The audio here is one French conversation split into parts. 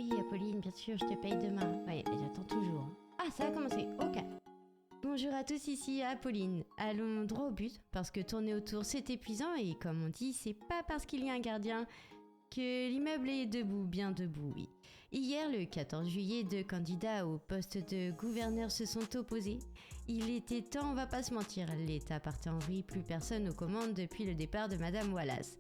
Oui, Apolline, bien sûr, je te paye demain. Oui, j'attends toujours. Ah, ça a commencé, ok. Bonjour à tous, ici Apolline. Allons droit au but, parce que tourner autour c'est épuisant et comme on dit, c'est pas parce qu'il y a un gardien que l'immeuble est debout, bien debout, oui. Hier, le 14 juillet, deux candidats au poste de gouverneur se sont opposés. Il était temps, on va pas se mentir, l'État partait en vrille, plus personne aux commandes depuis le départ de Madame Wallace.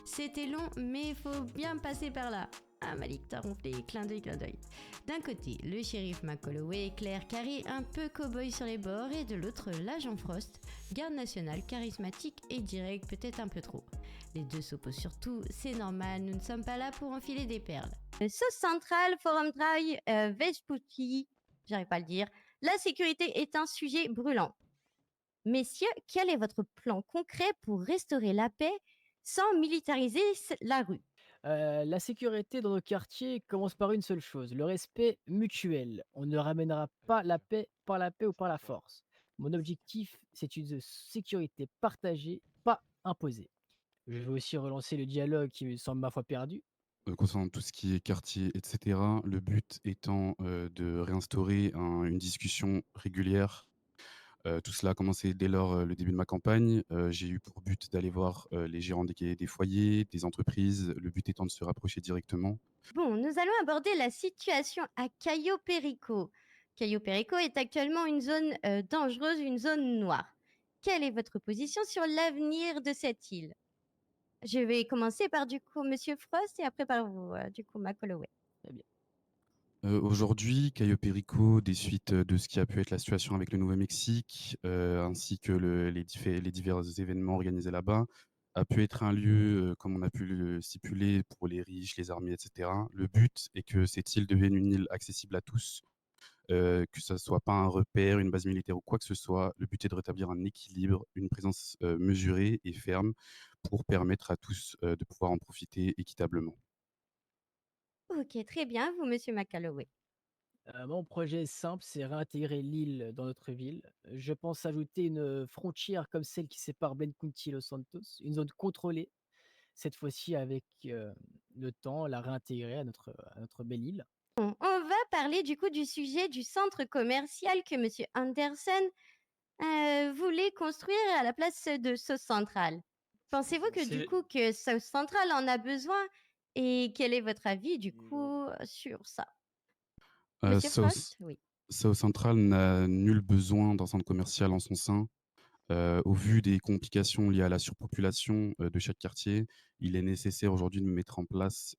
C'était long, mais faut bien passer par là. Ah, Malik, t'as ronflé, clin d'œil, clin d'œil. D'un côté, le shérif McCalloway, clair, carré, un peu cow-boy sur les bords, et de l'autre, l'agent Frost, garde national, charismatique et direct, peut-être un peu trop. Les deux s'opposent surtout, c'est normal, nous ne sommes pas là pour enfiler des perles. Sauce centrale, Forum Drive, Vespucci, j'arrive pas à le dire. La sécurité est un sujet brûlant. Messieurs, quel est votre plan concret pour restaurer la paix sans militariser la rue? La sécurité dans nos quartiers commence par une seule chose, le respect mutuel. On ne ramènera pas la paix par la paix ou par la force. Mon objectif, c'est une sécurité partagée, pas imposée. Je veux aussi relancer le dialogue qui me semble ma foi perdu. Concernant tout ce qui est quartier et cetera, le but étant, de réinstaurer une discussion régulière. Tout cela a commencé dès lors, le début de ma campagne. J'ai eu pour but d'aller voir, les gérants des foyers, des entreprises, le but étant de se rapprocher directement. Bon, nous allons aborder la situation à Cayo Perico. Cayo Perico est actuellement une zone dangereuse, une zone noire. Quelle est votre position sur l'avenir de cette île? Je vais commencer par du coup Monsieur Frost et après par vous, du coup McCalloway. Très bien. Aujourd'hui, Cayo Perico, des suites, de ce qui a pu être la situation avec le Nouveau-Mexique, ainsi que les divers événements organisés là-bas, a pu être un lieu, comme on a pu le stipuler, pour les riches, les armées et cetera. Le but est que cette île devienne une île accessible à tous, que ça soit pas un repère, une base militaire ou quoi que ce soit. Le but est de rétablir un équilibre, une présence, mesurée et ferme pour permettre à tous, de pouvoir en profiter équitablement. Ok, très bien, vous Monsieur McCalloway. Mon projet est simple, c'est réintégrer l'île dans notre ville. Je pense ajouter une frontière comme celle qui sépare Blen County et Los Santos, une zone contrôlée, cette fois-ci avec, le temps, la réintégrer à notre belle île. On va parler du coup du sujet du centre commercial que Monsieur Anderson voulait construire à la place de Sauce Centrale. Pensez-vous que du C'est coup que Sauce Centrale en a besoin et quel est votre avis du coup sur ça? Monsieur South Frost? Oui. South Central n'a nul besoin d'un centre commercial en son sein. Au vu des complications liées à la surpopulation, de chaque quartier, il est nécessaire aujourd'hui de mettre en place,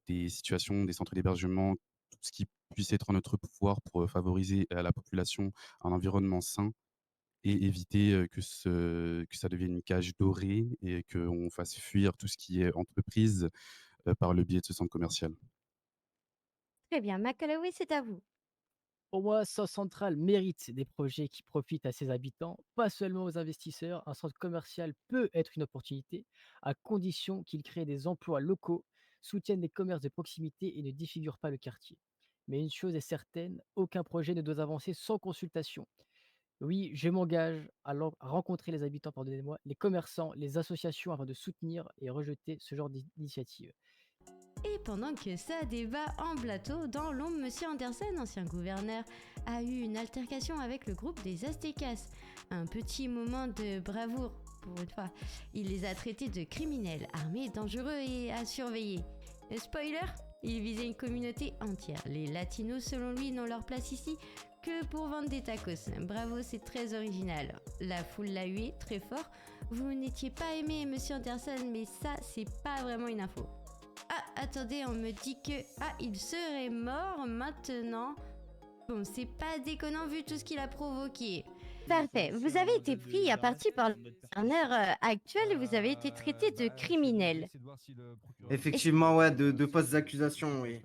des situations, des centres d'hébergement, tout ce qui puisse être en notre pouvoir pour, favoriser à la population un environnement sain et éviter, que ça devienne une cage dorée et qu'on fasse fuir tout ce qui est entreprise, par le biais de ce centre commercial. Très bien. Macaulay, c'est à vous. Pour moi, South Central mérite des projets qui profitent à ses habitants, pas seulement aux investisseurs. Un centre commercial peut être une opportunité, à condition qu'il crée des emplois locaux, soutienne les commerces de proximité et ne défigure pas le quartier. Mais une chose est certaine, aucun projet ne doit avancer sans consultation. Oui, je m'engage à rencontrer les habitants, pardonnez-moi, les commerçants, les associations afin de soutenir et rejeter ce genre d'initiative. Et pendant que ça débat en plateau, dans l'ombre, Monsieur Anderson, ancien gouverneur, a eu une altercation avec le groupe des Aztecas. Un petit moment de bravoure, pour une fois. Il les a traités de criminels, armés, dangereux et à surveiller. Spoiler, il visait une communauté entière. Les latinos, selon lui, n'ont leur place ici que pour vendre des tacos. Bravo, c'est très original. La foule l'a hué très fort. Vous n'étiez pas aimé, Monsieur Anderson, mais ça, c'est pas vraiment une info. Ah, attendez, on me dit que... Ah, il serait mort maintenant. Bon, c'est pas déconnant vu tout ce qu'il a provoqué. Parfait. Vous avez été pris à partie par le gouverneur actuel et vous avez été traité de criminel. Est-ce- effectivement, ouais, de fausses accusations, oui.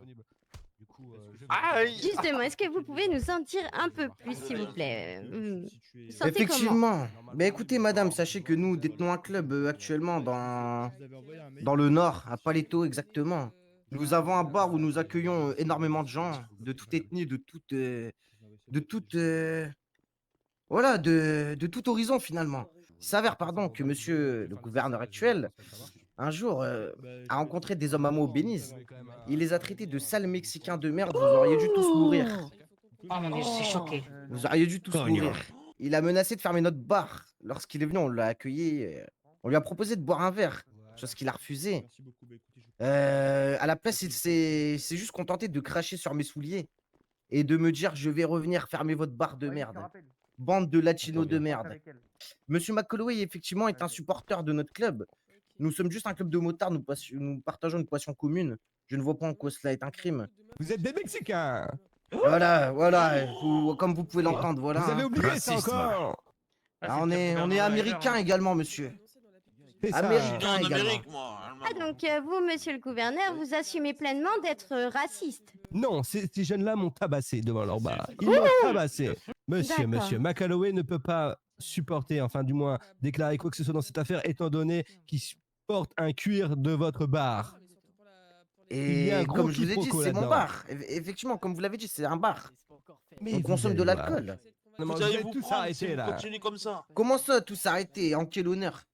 Aïe! Justement, est-ce que vous pouvez nous en dire un peu plus, s'il vous plaît? Vous sentez comment? Effectivement. Mais écoutez, madame, sachez que nous détenons un club actuellement dans le nord, à Paleto exactement. Nous avons un bar où nous accueillons énormément de gens, de toute ethnie, de toute, voilà, de tout horizon finalement. Il s'avère, pardon, que monsieur le gouverneur actuel un jour, a rencontré des hommes à mots au Belize. Il les a traités de sales Mexicains de merde, vous auriez dû tous mourir. Oh mon Dieu, je suis choqué. Vous auriez dû tous Cognard. mourir. Il a menacé de fermer notre bar. Lorsqu'il est venu, on l'a accueilli, on lui a proposé de boire un verre, chose qu'il a refusé. À la place, il s'est juste contenté de cracher sur mes souliers et de me dire: «Je vais revenir fermer votre bar de merde. Bande de latinos de merde». Monsieur McCalloway, effectivement, est un supporter de notre club. Nous sommes juste un club de motards, nous partageons une passion commune. Je ne vois pas en quoi cela est un crime. Vous êtes des Mexicains. Voilà, comme vous pouvez l'entendre, voilà. Vous avez hein. oublié ça Racisme. encore. Ah, on est américain également, monsieur. C'est ça. Américain en également. Amérique, moi. Ah, donc vous, monsieur le gouverneur, vous assumez pleinement d'être raciste. Non, ces jeunes-là m'ont tabassé devant leur bar. Ils m'ont tabassé. Monsieur D'accord. McCalloway ne peut pas supporter, enfin du moins déclarer quoi que ce soit dans cette affaire, étant donné qu'il porte un cuir de votre bar. Il y a un Et gros comme je vous ai dit, quiproquo c'est mon là-dedans. bar. Effectivement, comme vous l'avez dit, c'est un bar. Mais On vous consomme de allez voir. l'alcool. Non, mais Vous vous allez allez vous tous prendre si arrêter vous là. continuez comme ça. Comment ça, tout s'arrêter? En quel honneur?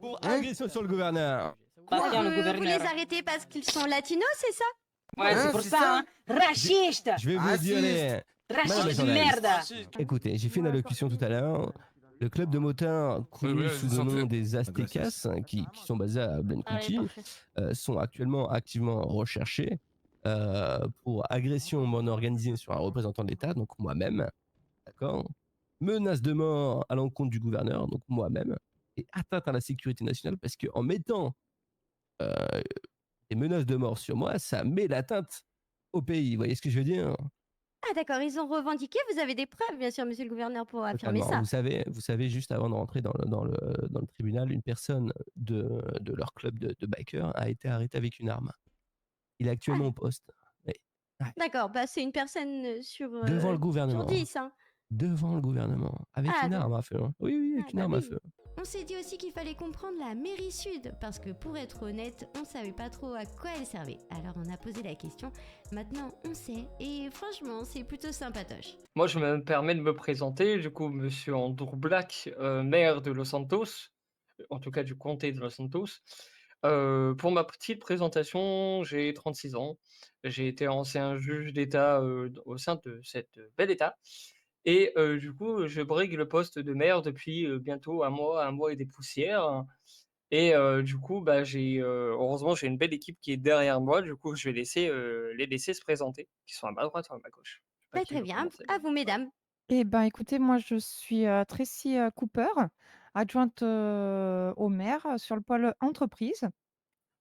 Pour Hein agression sur le gouverneur. Pas bien, le Vous les gouverneur. arrêtez parce qu'ils sont latinos, c'est ça? Ouais, c'est Hein, pour c'est ça, ça. hein. Raciste. Je vais vous Raciste. dire les... Raciste de Madame merde. Écoutez, j'ai fait une allocution tout à l'heure. Le club de motards connu ouais, sous je le nom sentais. des Aztecas, qui sont basés à Blencounty, sont actuellement activement recherchés pour agression non organisée sur un représentant de l'État, donc moi-même, d'accord, menace de mort à l'encontre du gouverneur, donc moi-même, et atteinte à la sécurité nationale, parce qu'en mettant des menaces de mort sur moi, ça met l'atteinte au pays. Vous voyez ce que je veux dire? Ah d'accord, ils ont revendiqué, vous avez des preuves, bien sûr, monsieur le gouverneur, pour affirmer Totalement. ça. Vous savez, juste avant de rentrer dans le tribunal, une personne de leur club de bikers a été arrêtée avec une arme. Il est actuellement au poste. Oui. D'accord, bah c'est une personne sur, Devant le sur gouvernement. 10, hein. Devant le gouvernement. Avec Ah, une donc- arme à feu. hein. Oui, oui, avec Ah, une bah arme à oui. feu. On s'est dit aussi qu'il fallait comprendre la mairie sud, parce que pour être honnête, on savait pas trop à quoi elle servait. Alors on a posé la question, maintenant on sait, et franchement c'est plutôt sympatoche. Moi, je me permets de me présenter, du coup, monsieur Andrew Black, maire de Los Santos, en tout cas du comté de Los Santos. Pour ma petite présentation, j'ai 36 ans. J'ai été ancien juge d'État au sein de cet bel État. Et du coup, je brigue le poste de maire depuis bientôt un mois et des poussières. Et du coup, bah, heureusement, j'ai une belle équipe qui est derrière moi. Du coup, je vais les laisser se présenter, qui sont à ma droite ou à ma gauche. Je sais pas Bah, qui très veut bien, commencer. à vous mesdames. Eh ben, écoutez, moi, je suis Tracy Cooper, adjointe au maire sur le pôle entreprise.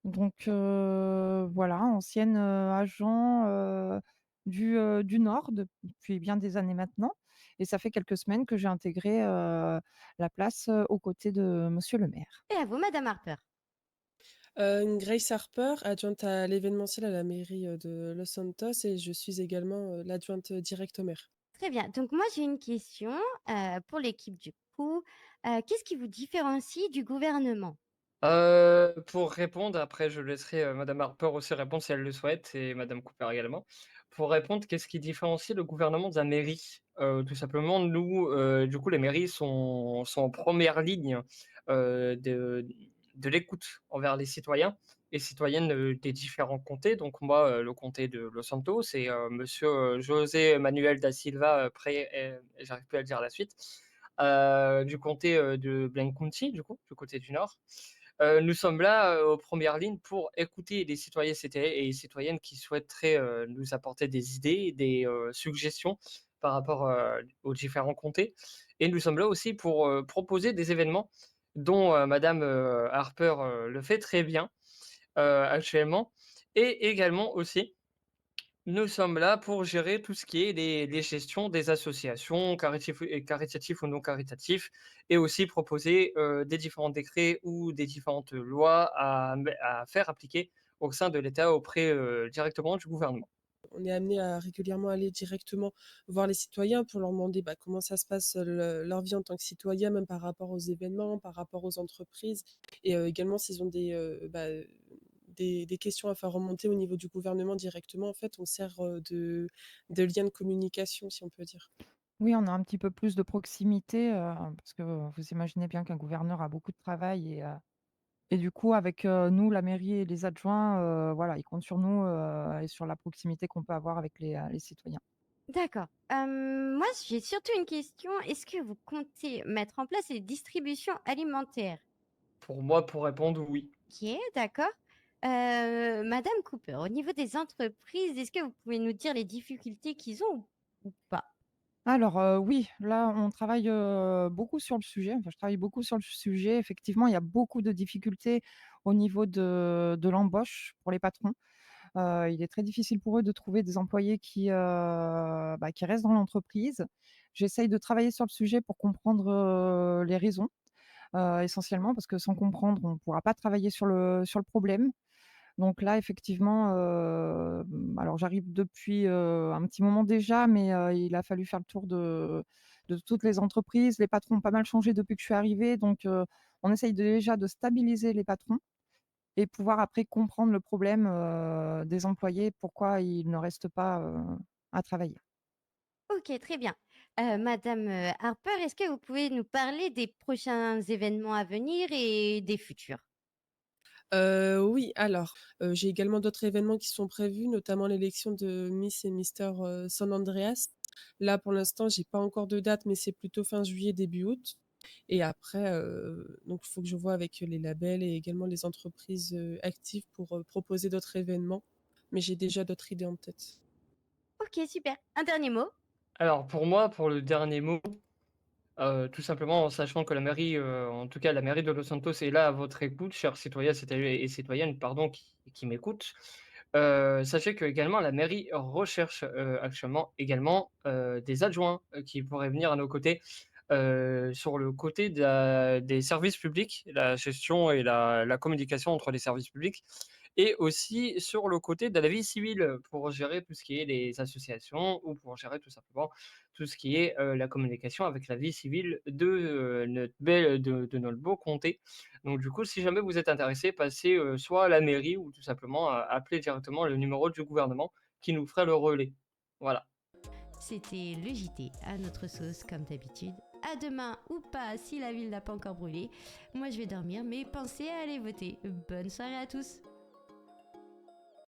Donc, voilà, ancienne agent du Nord depuis bien des années maintenant. Et ça fait quelques semaines que j'ai intégré la place aux côtés de Monsieur le maire. Et à vous, madame Harper. Grace Harper, adjointe à l'événementiel à la mairie de Los Santos et je suis également l'adjointe directe au maire. Très bien, donc moi j'ai une question pour l'équipe du coup. Qu'est-ce qui vous différencie du gouvernement? Pour répondre, après je laisserai Madame Harper aussi répondre si elle le souhaite et Madame Cooper également. Pour répondre, qu'est-ce qui différencie le gouvernement de la mairie? Tout simplement, nous, du coup, les mairies sont en première ligne de l'écoute envers les citoyens et citoyennes des différents comtés. Donc moi, le comté de Los Santos et Monsieur José Manuel da Silva, j'arrive plus à le dire la suite, du comté de Blencounty, du coup, du côté du nord. Nous sommes là aux premières lignes pour écouter les citoyens et les citoyennes qui souhaiteraient nous apporter des idées, des suggestions par rapport aux différents comtés. Et nous sommes là aussi pour proposer des événements dont Madame Harper le fait très bien actuellement. Et également aussi, nous sommes là pour gérer tout ce qui est les gestions des associations, caritatives ou non caritatives, et aussi proposer des différents décrets ou des différentes lois à faire appliquer au sein de l'État auprès directement du gouvernement. On est amené à régulièrement aller directement voir les citoyens pour leur demander comment ça se passe leur vie en tant que citoyen, même par rapport aux événements, par rapport aux entreprises, et également s'ils ont des questions à faire remonter au niveau du gouvernement directement. En fait, on sert de lien de communication, si on peut dire. Oui, on a un petit peu plus de proximité parce que vous imaginez bien qu'un gouverneur a beaucoup de travail Et du coup, avec nous, la mairie et les adjoints, voilà, ils comptent sur nous et sur la proximité qu'on peut avoir avec les citoyens. D'accord. Moi, j'ai surtout une question. Est-ce que vous comptez mettre en place les distributions alimentaires? Pour moi, pour répondre, oui. OK, d'accord. Madame Cooper, au niveau des entreprises, est-ce que vous pouvez nous dire les difficultés qu'ils ont ou pas? Alors, oui, là, on travaille, beaucoup sur le sujet. Enfin, je travaille beaucoup sur le sujet. Effectivement, il y a beaucoup de difficultés au niveau de l'embauche pour les patrons. Il est très difficile pour eux de trouver des employés qui restent dans l'entreprise. J'essaye de travailler sur le sujet pour comprendre, les raisons, essentiellement parce que sans comprendre, on ne pourra pas travailler sur le problème. Donc là, effectivement, alors j'arrive depuis, un petit moment déjà, mais il a fallu faire le tour de toutes les entreprises. Les patrons ont pas mal changé depuis que je suis arrivée, donc on essaye déjà de stabiliser les patrons et pouvoir après comprendre le problème, des employés, pourquoi ils ne restent pas, à travailler. OK, très bien. Madame, Harper, est-ce que vous pouvez nous parler des prochains événements à venir et des futurs? Oui, alors, j'ai également d'autres événements qui sont prévus, notamment l'élection de Miss et Mister, San Andreas. Là, pour l'instant, j'ai pas encore de date, mais c'est plutôt fin juillet, début août et après, donc il faut que je vois avec les labels et également les entreprises, actives pour, proposer d'autres événements, mais j'ai déjà d'autres idées en tête. OK, super. Un dernier mot? Alors pour moi, pour le dernier mot, tout simplement en sachant que la mairie, en tout cas la mairie de Los Santos est là à votre écoute, chers citoyens et citoyennes, pardon, qui m'écoutent. Sachez qu'également la mairie recherche, actuellement également, des adjoints, qui pourraient venir à nos côtés, sur le côté des services publics, la gestion et la communication entre les services publics et aussi sur le côté de la vie civile, pour gérer tout ce qui est les associations ou pour gérer tout simplement tout ce qui est, la communication avec la vie civile de notre beau comté. Donc du coup, si jamais vous êtes intéressé, passez, soit à la mairie ou tout simplement appeler directement le numéro du gouvernement qui nous ferait le relais. Voilà. C'était le JT à notre sauce, comme d'habitude. À demain ou pas, si la ville n'a pas encore brûlé. Moi, je vais dormir, mais pensez à aller voter. Bonne soirée à tous!